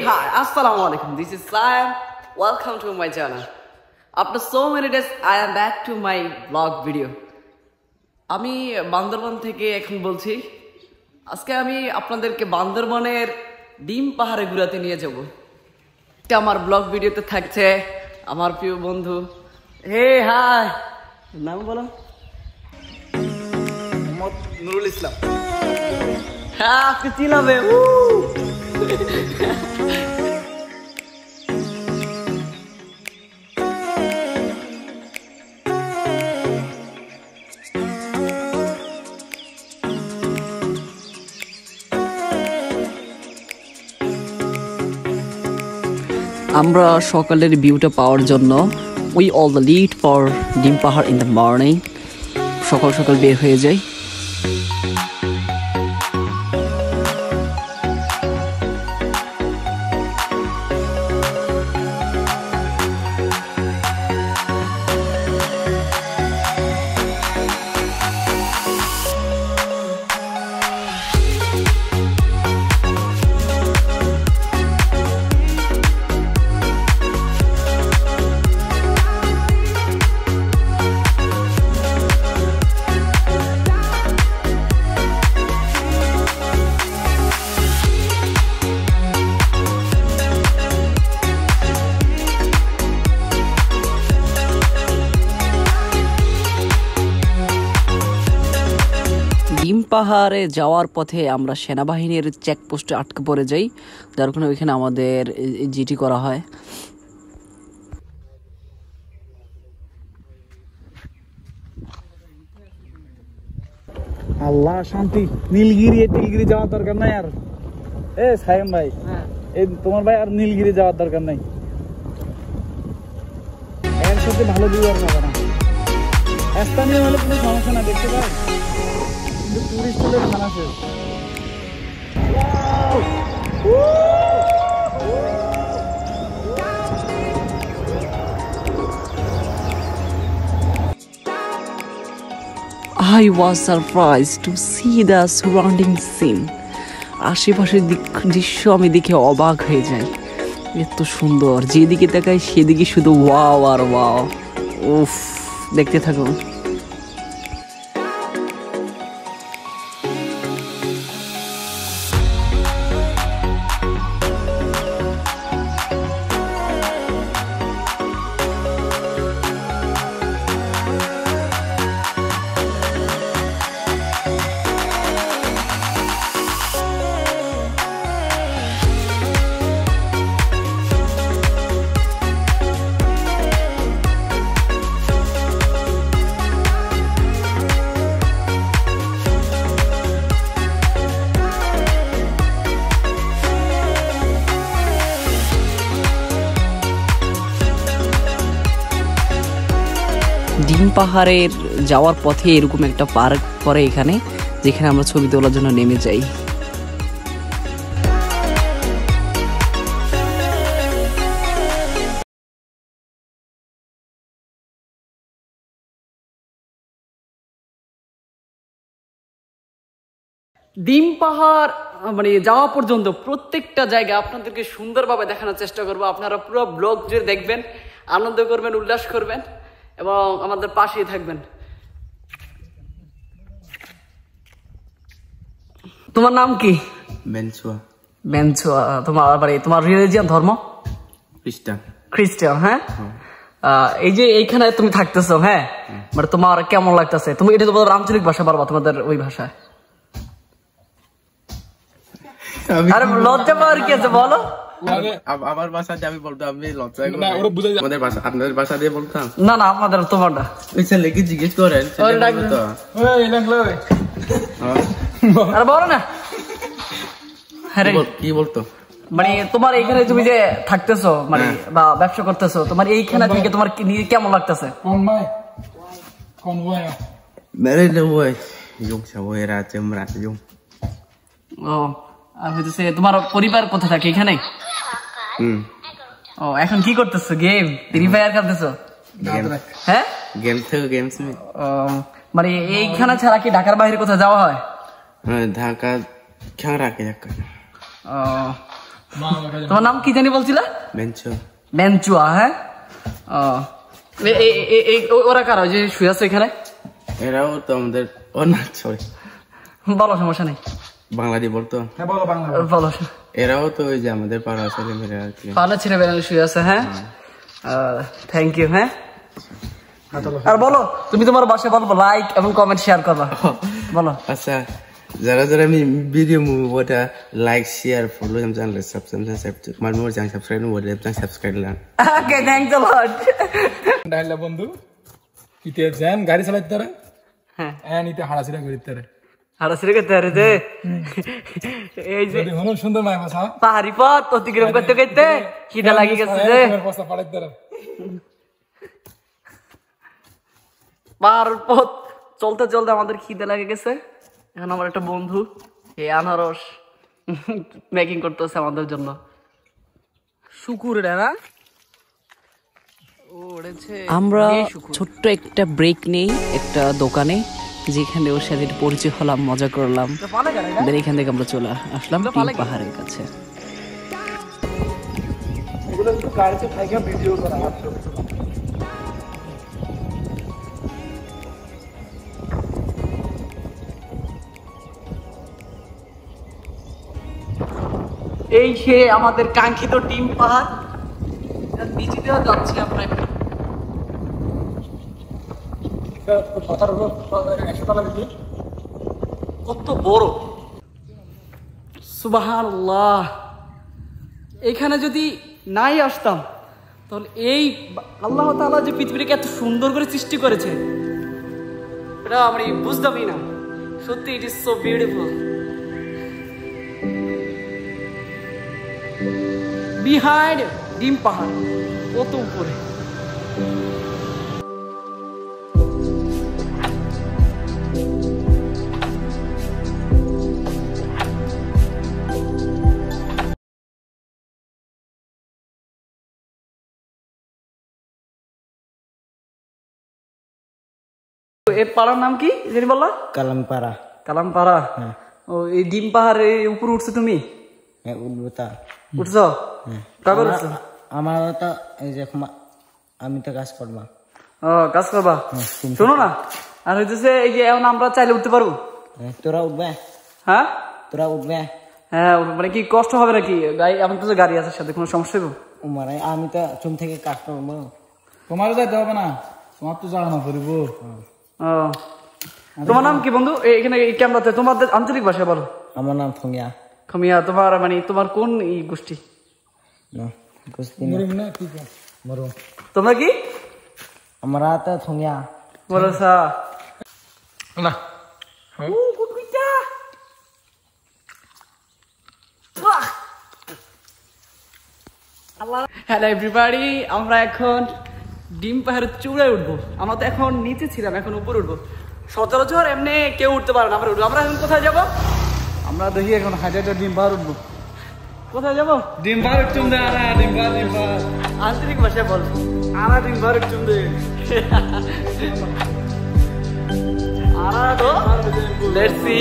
hi, assalamu alaikum. This is Sam. Welcome to my channel. After so many days, I am back to my vlog video. আমি বান্দরবান থেকে এখন বলছি। আজকে আমি আপনাদেরকে বান্দরবানের ডিম পাহাড়ে ঘুরাতে নিয়ে যাব। আমার ব্লগ ভিডিওতে থাকছে আমার প্রিয় বন্ধু। হে হাই, নাম বলো। মোহাম্মদ নুরুল ইসলাম। হ্যাঁ, আপনি চিনাবে। আমরা সকালের ভিউটা পাওয়ার জন্য we all the lead for ডিম পাহাড় ইন দ্য মর্নিং। সকাল সকাল বের হয়ে যাই। ডিম পাহাড়ে যাওয়ার পথে আমরা সেনাবাহিনীর চেকপোস্টে আটকে পড়ে যাই, যার কারণে ওইখানে আমাদের জিটি করা হয়। আল্লাহ শান্তি। নীলগিরি যাওয়ার দরকার নাই আর। এ সাইম ভাই, এই তোমার ভাই আর নীলগিরি যাওয়ার দরকার নাই। এর সাথে ভালো ভিউ আর পাবে না। স্থানীয় হলে কোনো সমস্যা না, দেখতে পাই, কিন্তু টুরিস্ট হলে খানা শেষ। I was surprised to see the surrounding scene. আশেপাশের দৃশ্য আমি দেখে অবাক হয়ে যাই। এত সুন্দর, যেদিকে তাকাই সেদিকে শুধু ওয়াও আর ওয়াও। উফ, দেখতে থাকুন। ডিম পাহাড়ের যাওয়ার পথে এরকম একটা পার্ক পরে এখানে, যেখানে আমরা ছবি তোলার জন্য নেমে যাই। ডিম পাহাড় মানে যাওয়া পর্যন্ত প্রত্যেকটা জায়গা আপনাদেরকে সুন্দরভাবে দেখানোর চেষ্টা করবো। আপনারা পুরো ব্লগ জুড়ে দেখবেন, আনন্দ করবেন, উল্লাস করবেন এবং আমাদের পাশেই থাকবেন। তোমার নাম কি? বেনচুয়া। বেনচুয়া। তোমার রিলিজিয়ান ধর্ম? খ্রিস্টান। হ্যাঁ, এই যে এইখানে তুমি থাকতেছো, হ্যাঁ, মানে তোমার কেমন লাগতেছে? তুমি এটা তো আঞ্চলিক ভাষা বলবা, তোমাদের ওই ভাষায়। আরে লজ্জা পাওয়ার কি আছে বলো? আমার ভাষা দিয়ে আমি বলতাম, আমি লজ্জা আমাদের ভাষা, আপনাদের ভাষা দিয়ে বলতাম। না না, আপনাদের তোমারটা ওই ছেলে কি জিজ্ঞেস করেন? আরে বলো না। কি বলতো? মানে তোমার এইখানে তুমি যে থাকতেছো মানে বা ব্যবসা করতেছো, তোমার এইখানে থেকে তোমার নিজে কেমন লাগতেছে? ও, আর হইতেছে তোমার পরিবার কোথায় থাকে? এখানে। ও, এখন কি করতেছো? গেম ফ্রি ফায়ার খেলতেছো? হ্যাঁ, মানে এইখানে ছাড়া কি ঢাকার বাইরে কোথাও যাওয়া হয়? ঢাকা তোমার নাম কি জানি বলছিলা? বেঞ্চো। বেঞ্চুয়া, হ্যাঁ। ওরা কারা যে শুয়ে আছে এখানে? এরাও তো আমাদের, ও না সরি, বলো, সমস্যা নেই, বাংলা দিয়ে বলতো। হ্যাঁ বলো বাংলা বলো। এরাও তো ওই যে আমাদের পাড়া ছেলে মেয়েরা আর কি। পাড়া ছেলে বেড়ালে শুয়ে আছে, হ্যাঁ। Thank you. হ্যাঁ, আর বলো তুমি তোমার বাসায় বলবো লাইক এবং কমেন্ট শেয়ার করবা, বলো। আচ্ছা, যারা যারা আমি ভিডিও মুভি ওটা like share follow jam channel subscribe mar mo jang subscribe no jang subscribe lan. Okay, thanks a lot. ডাইলা বন্ধু ইতে জ্যাম গাড়ি চালাইতে রে, হ্যাঁ এন ইতে হাড়াছিরা করিতে রে, হারাসিরে করতে রে দে। এই যে যদি হলো সুন্দর মাই ভাষা পাহাড়ি পথ অতিক্রম করতে করতে খিদা লাগি গেছে যে পয়সা পাড়াইতে রে। পাহাড় পথ চলতে চলতে আমাদের খিদে লাগে গেছে। এখন আমার একটা বন্ধু এই আনারস মেকিং করতেছে আমাদের জন্য। শুকুর রে না, আমরা ছোট্ট একটা ব্রেক নেই একটা দোকানে, যেখানে ওর সাথে পরিচয় হলাম, মজা করলাম। দেন এখান থেকে আমরা চলে আসলাম টিম পাহাড়ের কাছে। এগুলো একটু গাড়িতে থাইকা ভিডিও করা আছে। এই সে আমাদের কাঙ্ক্ষিত টিম পাহাড়, নিচে দেওয়া যাচ্ছে আমরা। কত বড়, সুবহানাল্লাহ। এখানে যদি নাই আসতাম তাহলে এই আল্লাহ তাআলা যে পৃথিবীটাকে এত সুন্দর করে সৃষ্টি করেছে এটা আমরা বুঝতামই না। সত্যি it is so beautiful. Behind ডিম পাহাড় কত উপরে। এর পাড়ার নাম কি জানি বললা? কালামপাড়া। কালামপাড়া। ও এই ডিম পাহাড়ে উপরে উঠছো তুমি? হ্যাঁ উঠবো তা। উঠছো? কাগজ উঠছো? আমার তো এই যে আমি তো কাজ করবা। ও কাজ করবা। শোনো না, আর হইতেছে এই যে এখন আমরা চাইলে উঠতে পারবো? তোরা উঠবে? হ্যাঁ তোরা উঠবে? হ্যাঁ, মানে কি কষ্ট হবে নাকি? আমার তো গাড়ি আছে সাথে, কোনো সমস্যা হবে? মানে আমি তো চুম থেকে কাজ করবো। তোমারও যাইতে হবে না, তোমার তো যাওয়া না করিব। তোমার নাম কি বন্ধু? এখানে ক্যামেরাতে তোমাদের আঞ্চলিক ভাষায় বলো। আমার নাম থমিয়া। খমিয়া। তোমার মানে তোমার কোন গোষ্ঠী? তোমরা কি? আমরা তো থমিয়া। বলছা না হ্যালো এভরিবডি, আমরা এখন ডিম পাহাড়ের চূড়ায় উঠবো। আমরা তো এখন নিচে ছিলাম, এখন উপরে উঠবো। সচরাচর এমনি কেউ উঠতে পারে না, আমরা উঠবো। আমরা এখন কোথায় যাবো? আমরা দেখি এখন হাজারটা ডিম পাহাড় উঠবো। কোথায় যাবো? ডিম পাহাড় চুমদে আরা, ডিম পাহাড়, ডিম পাহাড় আঞ্চলিক ভাষায় বল। আরা ডিম পাহাড় চুমদে আরা তো লেটস সি।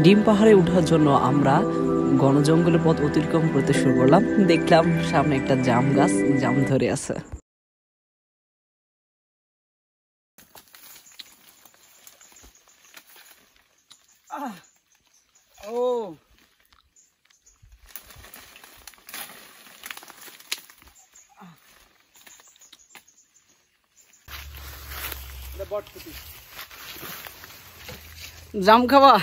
ডিম পাহাড়ে ওঠার জন্য আমরা ঘন জঙ্গলের পথ অতিক্রম করতে শুরু করলাম। দেখলাম সামনে একটা জাম গাছ, জাম ধরে আছে। ও জাম খাবা?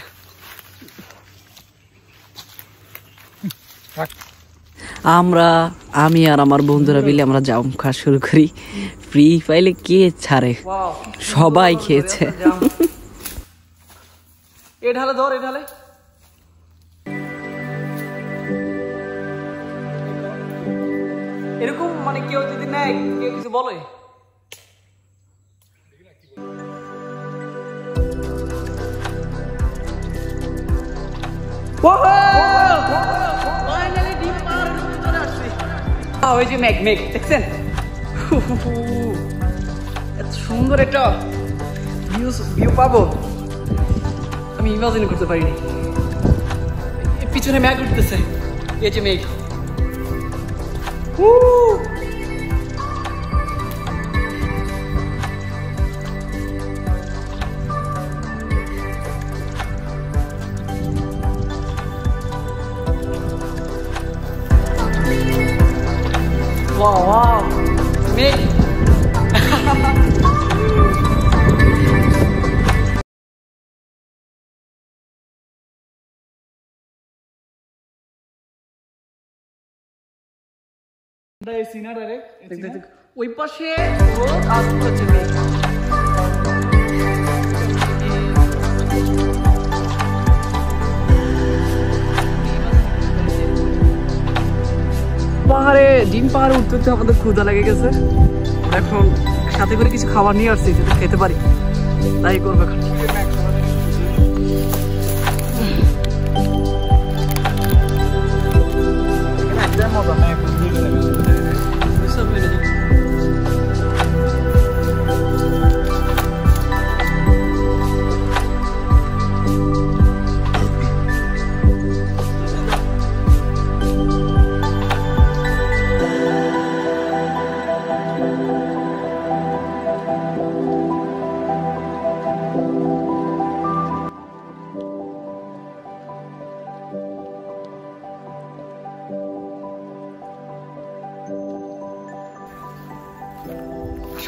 আমি আর আমার বন্ধুরা মিলে আমরা জাম খাওয়া শুরু করি। ফ্রি পাইলে কে ছাড়ে, সবাই খেয়েছে। এ ঢালে ধর, এ ঢালে। এরকম মানে কেউ যদি নেয়, কেউ কিছু বলে? ওই যে মেঘ, মেঘ দেখছেন? এত সুন্দর একটা ভিউ পাবো আমি ইমাজিন করতে পারিনি। পিছনে মেঘ উঠতেছে, এই যে মেঘ। Wow, মেঘ। ওই পাশে রোদ আর হচ্ছে মেঘ। পাহাড়ে ডিম পাহাড়ে উঠতে উঠতে আমাদের ক্ষুধা লেগে গেছে, এখন সাথে করে কিছু খাবার নিয়ে আসছি যেটা খেতে পারি, তাই করবো এখন।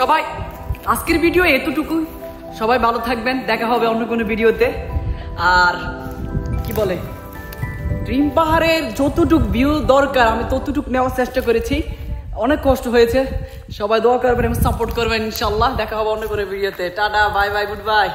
সবাই আজকের ভিডিও এতটুকু, সবাই ভালো থাকবেন, দেখা হবে অন্য কোনো ভিডিওতে। আর কি বলে, ড্রিম পাহাড়ের যতটুক ভিউ দরকার আমি ততটুক নেওয়ার চেষ্টা করেছি, অনেক কষ্ট হয়েছে। সবাই দোয়া করবেন এবং সাপোর্ট করবেন ইনশাল্লাহ। দেখা হবে অন্য কোনো ভিডিওতে। Tata, bye bye, good bye.